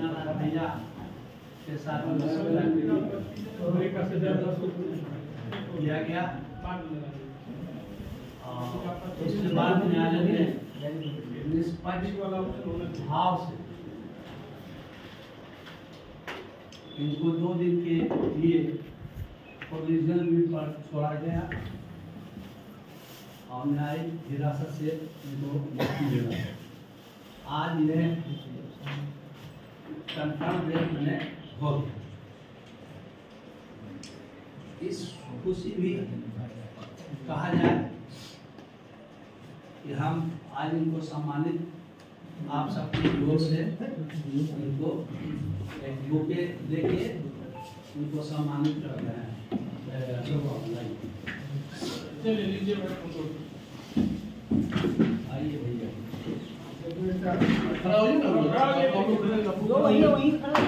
दीनानाथ भैया के साथ किया गया। उसके बाद न्यायालय ने निष्पक्ष भाव से इनको 2 दिन के लिए प्रोविजनल लीव पर छोड़ा गया और न्यायिक हिरासत से इनको मुक्ति मिला। आज इन्हें कंफर्म डेट में हो गया। इस खुशी भी कहा जाए कि हम आज इनको सम्मानित आप सबके ओर से इनको एक बुके देके उनको सम्मानित कर रहे हैं। आइए भैया खड़ा होइए ना, वहीं खड़ा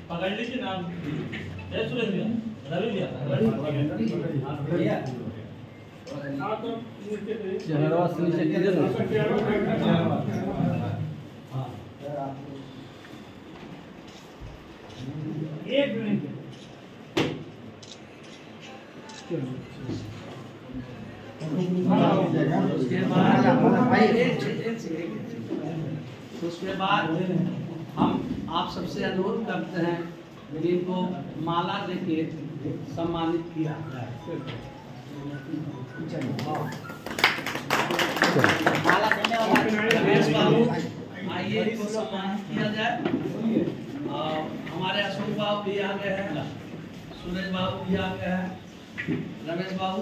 पकड़ लीजिए नाम सुरेश भैया, रवि भैया एक मिनट। उसके बाद हम आप सबसे अनुरोध करते हैं कि इनको माला देके सम्मानित किया जाए। माला देने वाला रमेश बाबू आइए, इनको सम्मानित किया जाए। हमारे अशोक बाबू भी आ गए हैं, सुरेश बाबू भी आ गए हैं, रमेश बाबू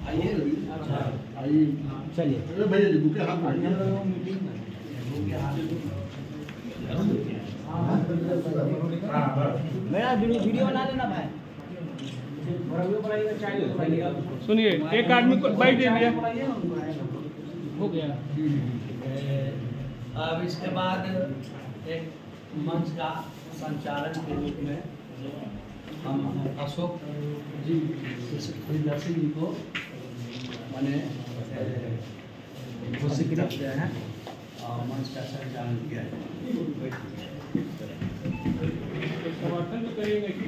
आइए आइए चलिए भैया जी बुके हाथ में मेरा वीडियो बना लेना भाई। सुनिए एक आदमी को बैठ दीजिए, हो गया। अब इसके बाद एक मंच का संचालन के रूप में हम अशोक जी सिंह जी को मैंने खुशी रखते हैं और मंच का संचालन किया है। समर्थन तो करेंगे कि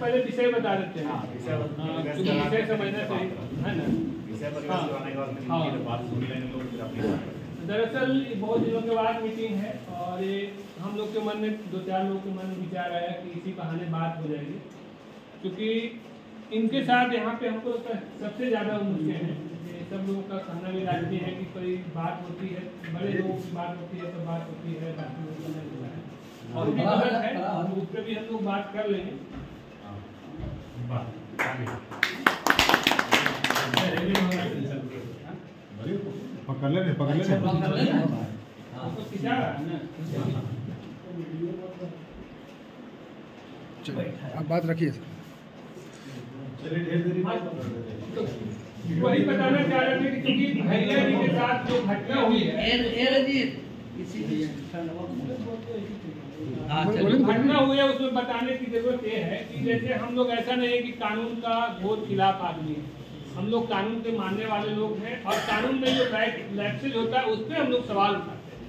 पहले विषय बता देते हैं, विषय समझना चाहिए है ना। दरअसल बहुत दिनों के बाद मीटिंग है और ये हम लोग के मन में 2-4 लोगों के मन में विचार आया कि इसी बहाने बात हो जाएगी, क्योंकि इनके साथ यहाँ पे हमको सबसे ज़्यादा उम्मीदें हैं। सब लोगों का कहना भी राजनीति है कि कोई बात होती है, बड़े लोगों की बात होती है तो बात होती है, बाकी लोगों का नहीं होता है और भी गलत है, उस पर भी हम लोग बात कर लेंगे। पकड़ ले आप बात रखिए। वही बताना चाह रहे थे कि क्योंकि भैया जी के साथ जो घटना हुई है, घटना हुई है उसमें बताने की जरूरत ये है कि जैसे हम लोग ऐसा नहीं है कि कानून का घोर खिलाफ आदमी है, हम लोग कानून के मानने वाले लोग हैं और कानून में जो लैप्सेज होता है उस पर हम लोग सवाल उठाते हैं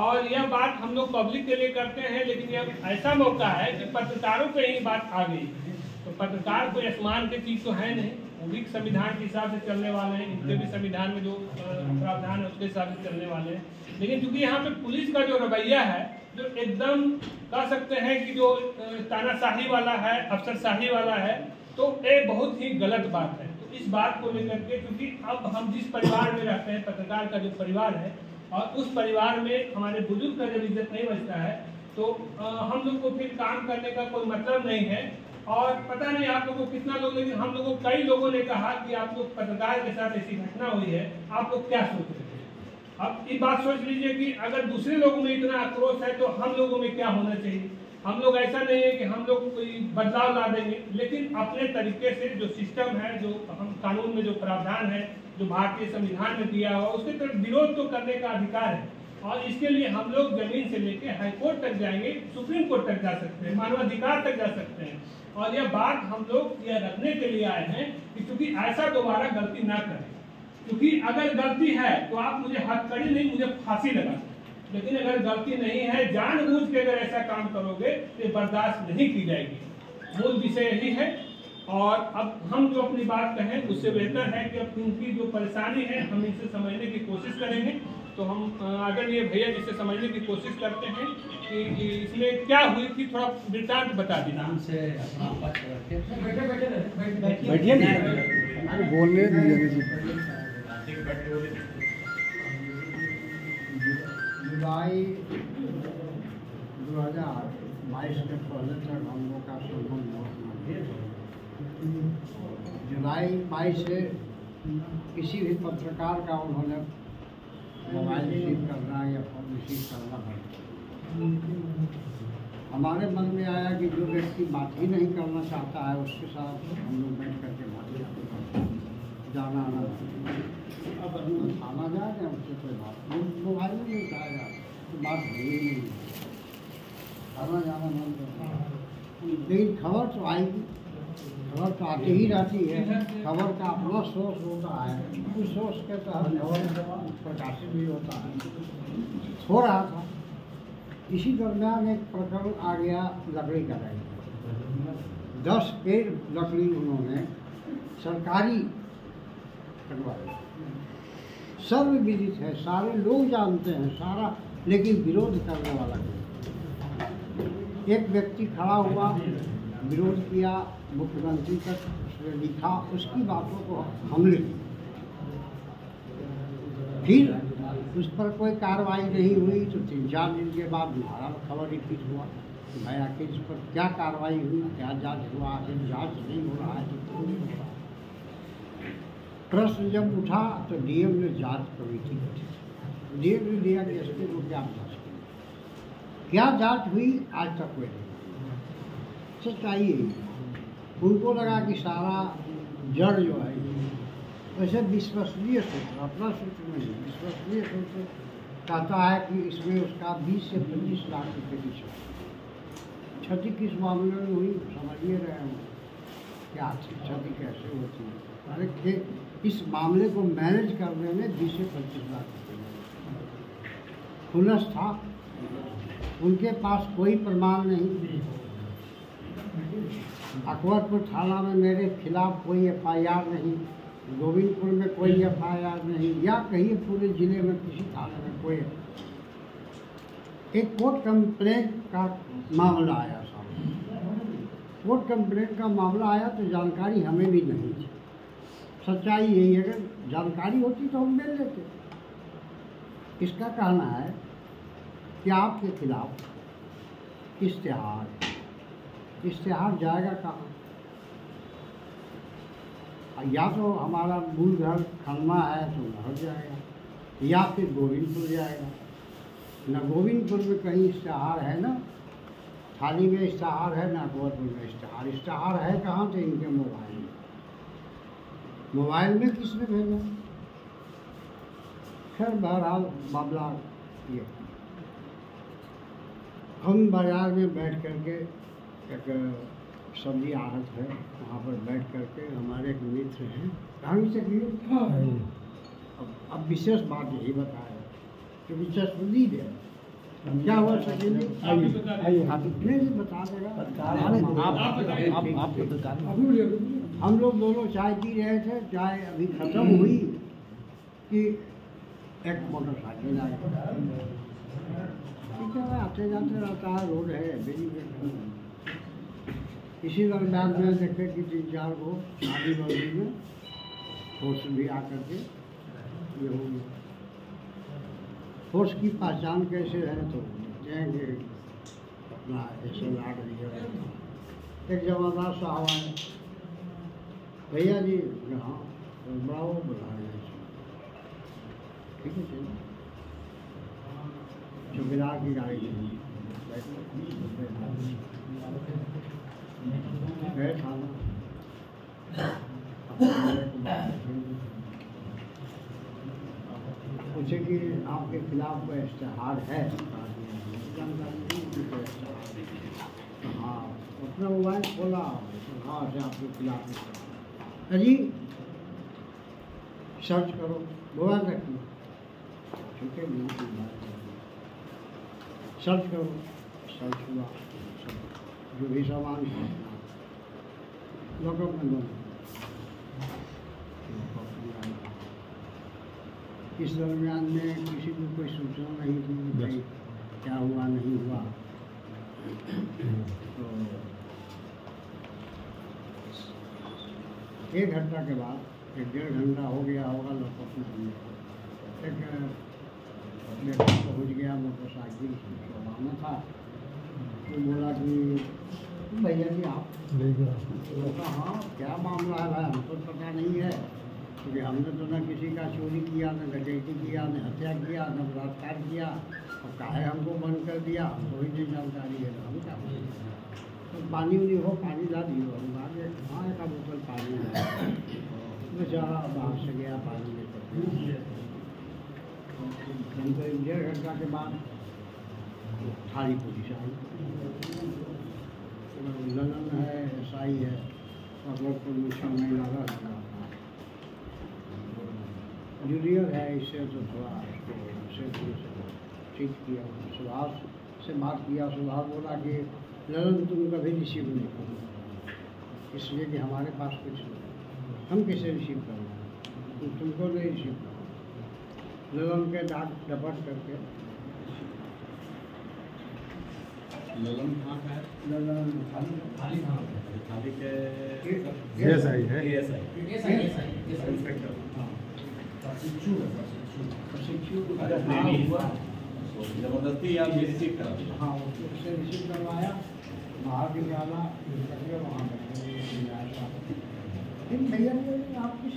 और यह बात हम लोग पब्लिक के लिए करते हैं। लेकिन यह ऐसा मौका है कि पत्रकारों पे ही बात आ गई, तो पत्रकार कोई आसमान की चीज तो है नहीं, वो भी संविधान के हिसाब से चलने वाले हैं, इनके भी संविधान में जो प्रावधान है उसके हिसाब से चलने वाले हैं। लेकिन क्योंकि यहाँ पे पुलिस का जो रवैया है जो एकदम कह सकते हैं कि जो तानाशाही वाला है, अफसरशाही वाला है, तो ये बहुत ही गलत बात है। तो इस बात को लेकर के क्योंकि अब हम जिस परिवार में रहते हैं, पत्रकार का जो परिवार है और उस परिवार में हमारे बुजुर्ग का जब इज्जत नहीं बचता है तो हम लोग को फिर काम करने का कोई मतलब नहीं है। और पता नहीं आप लोगों को कितना लोग, लेकिन हम लोगों कई लोगों ने कहा कि आप लोग पत्रकार के साथ ऐसी घटना हुई है, आप लोग क्या सोच रहे थे। अब ये बात सोच लीजिए कि अगर दूसरे लोगों में इतना आक्रोश है तो हम लोगों में क्या होना चाहिए। हम लोग ऐसा नहीं है कि हम लोग कोई बदलाव ला देंगे, लेकिन अपने तरीके से जो सिस्टम है, जो हम कानून में जो प्रावधान है, जो भारतीय संविधान में दिया हुआ, उसके तरफ विरोध तो करने का अधिकार है। और इसके लिए हम लोग जमीन से लेके हाई कोर्ट तक जाएंगे, सुप्रीम कोर्ट तक जा सकते हैं, मानवाधिकार तक जा सकते हैं। और यह बात हम लोग यह रखने के लिए आए हैं कि क्योंकि ऐसा दोबारा गलती ना करें। क्योंकि अगर गलती है तो आप मुझे हथकड़ी नहीं, मुझे फांसी लगा, लेकिन अगर गलती नहीं है, जानबूझ के अगर ऐसा काम करोगे तो बर्दाश्त नहीं की जाएगी। मूल विषय यही है। और अब हम जो अपनी बात कहें उससे बेहतर है कि अब इनकी जो परेशानी है हम इनसे समझने की कोशिश करेंगे। तो हम आदरणीय भैया जी से समझने की कोशिश करते हैं कि इसमें क्या हुई थी, थोड़ा वृत्तांत बता देना। नाम से अपना पक्ष रखें। बैठिए ना, अरे बोलने दीजिए जी। जुलाई 2022 के पहले तक हम लोग का संबंध बहुत मजबूत है। जुलाई 22 से किसी भी पत्रकार का उन्होंने मोबाइल रिसीव करना या फोन रिसीव करना पड़ा। हमारे मन में आया कि जो व्यक्ति बात ही नहीं करना चाहता है उसके साथ हम लोग बैठ करके बात जाना आना अब थाना जाए उससे कोई बात मोबाइल में नहीं उठाया तो बात हुई नहीं, आना जाना मन करता। लेकिन खबर तो आएगी, खबर तो आती ही रहती है। खबर का अपना सोर्स होता है, उस सोर्स के तहत खबर प्रकाशित भी होता है। हो रहा था इसी दरमियान एक प्रकरण आ गया लकड़ी कटाई। 10 पेड़ लकड़ी उन्होंने सरकारी कटवाई। सर्वविदित है, सारे लोग जानते हैं सारा, लेकिन विरोध करने वाला नहीं। एक व्यक्ति खड़ा हुआ, विरोध किया, मुख्यमंत्री तक उसने लिखा, उसकी बातों को हमले की। फिर उस पर कोई कार्रवाई नहीं हुई तो 3-4 दिन के बाद दोबारा खबर रिपीट हुआ कि भाई आखिर इस पर क्या कार्रवाई हुई, क्या जांच हुआ, आखिर जांच नहीं हो रहा है तो क्यों नहीं हो रहा। प्रश्न जब उठा तो डीएम ने जांच कमेटी गठित। डीएम ने दिया कि एसपी को क्या जांच की, क्या जांच हुई आज तक कोई नहीं। सच्चाई यही, उनको लगा कि सारा जड़ जो है वैसे विश्वसनीय सूत्र, अपना सूत्र नहीं, विश्वसनीय सूत्र कहता है कि इसमें उसका 20 से 25 लाख रुपये की क्षति किस मामले में हुई समझ ही रहे हैं क्या क्षति कैसे होती है। अरे इस मामले को मैनेज करने में 20 से 25 लाख रुपये खुलस था। उनके पास कोई प्रमाण नहीं। अकबरपुर थाना में मेरे खिलाफ कोई एफआईआर नहीं, गोविंदपुर में कोई एफआईआर नहीं, या कहीं पूरे जिले में किसी थाने में कोई। एक कोर्ट कंप्लेंट का मामला आया सामने। कोर्ट कंप्लेंट का मामला आया तो जानकारी हमें भी नहीं थी। सच्चाई यही है, अगर जानकारी होती तो हम मिल लेते। इसका कहना है कि आपके खिलाफ इश्तेहार जाएगा कहाँ? या तो हमारा मूल घर खन्ना है तो घर जाएगा, या फिर गोविंदपुर जाएगा। न गोविंदपुर में कहीं इश्तेहार है, ना थाली में इश्तेहार है, ना अकबरपुर में इश्तेहार। इश्तेहार है कहाँ? तो इनके मोबाइल में। मोबाइल में किसने भेजा? खैर बहरहाल मामला ये, हम बाजार में बैठ करके, एक सब्जी आहत है वहाँ पर बैठ करके, हमारे एक मित्र हैं, कहाँ से किए। अब विशेष बात यही बताया कि विशेष दी दे क्या हुआ सचिन, आप इतने भी बता देगा। हम लोग दोनों चाय पी रहे थे, चाय अभी खत्म हुई कि एक मोटरसाइकिल आई। ठीक है, आते जाते रहता है, रोड है। इसी दरम्यान में देखे कि 3-4 गो शादी बंदी में फोर्स भी आकर के ये हो गया। फोर्स की पहचान कैसे है तो देखेंगे अपना SLR लिया। एक जमादार साहब आए, भैया जी यहाँ बड़ा वो बुला रहे हैं। ठीक है चलिए, चौकीदार की गाड़ी गए थाना। कुछ जैसे कि आपके खिलाफ कोई इश्तेहार है, जानकारी नहीं कि कोई इश्तेहार है। हाँ, अपना मोबाइल खोला, हाँ से आपके खिलाफ अजी सर्च करो, मोबाइल रखिए, ठीक है, सर्च करो, सर्च हुआ, जो भी सामान लॉकअप में लो। इस दरमियान में किसी को कोई सूचना नहीं थी कि क्या हुआ नहीं हुआ, तो 1 घंटा के बाद 1-1.5 घंटा हो गया होगा लॉकअप में हमने एक व्यक्ति पहुँच गया मोटरसाइकिल चलाना था, तो बोला कि भैया जी आप, हाँ क्या मामला है भाई, हमको पता नहीं है क्योंकि हमने तो न किसी का चोरी किया, न डकैती किया, न हत्या किया, न बलात्कार किया, और काहे हमको बंद कर दिया, हमको ही नहीं जानकारी है, हम क्या बोलें। तो पानी उनी हो, पानी ला दियो, हम आगे हाँ 1 बोतल पानी लाया, बेचारा बाहर से गया पानी लेकर। 1.5 घंटा के बाद थाली पुलिस आई, ललन है, SI है, अकबरपुर में 6 महीना रह चुका था, जूनियर है, इससे तो थोड़ा ठीक किया। सुभाष से बात किया, सुभाष बोला कि ललन तुम कभी रिसीव नहीं करो, इसलिए कि हमारे पास कुछ नहीं, हम किसे रिसीव करना, तुमको नहीं रिसीव करो। ललन के डाक डपट करके, ललन कहाँ का है? ललन थाली कहाँ का है? थाली के ASI है। इंस्पेक्टर। प्रशिक्षु जबरदस्ती आप रिसीव करा? हाँ, उससे रिसीव करवाया, बाहर निकाला, वहाँ बैठे भैया आप किस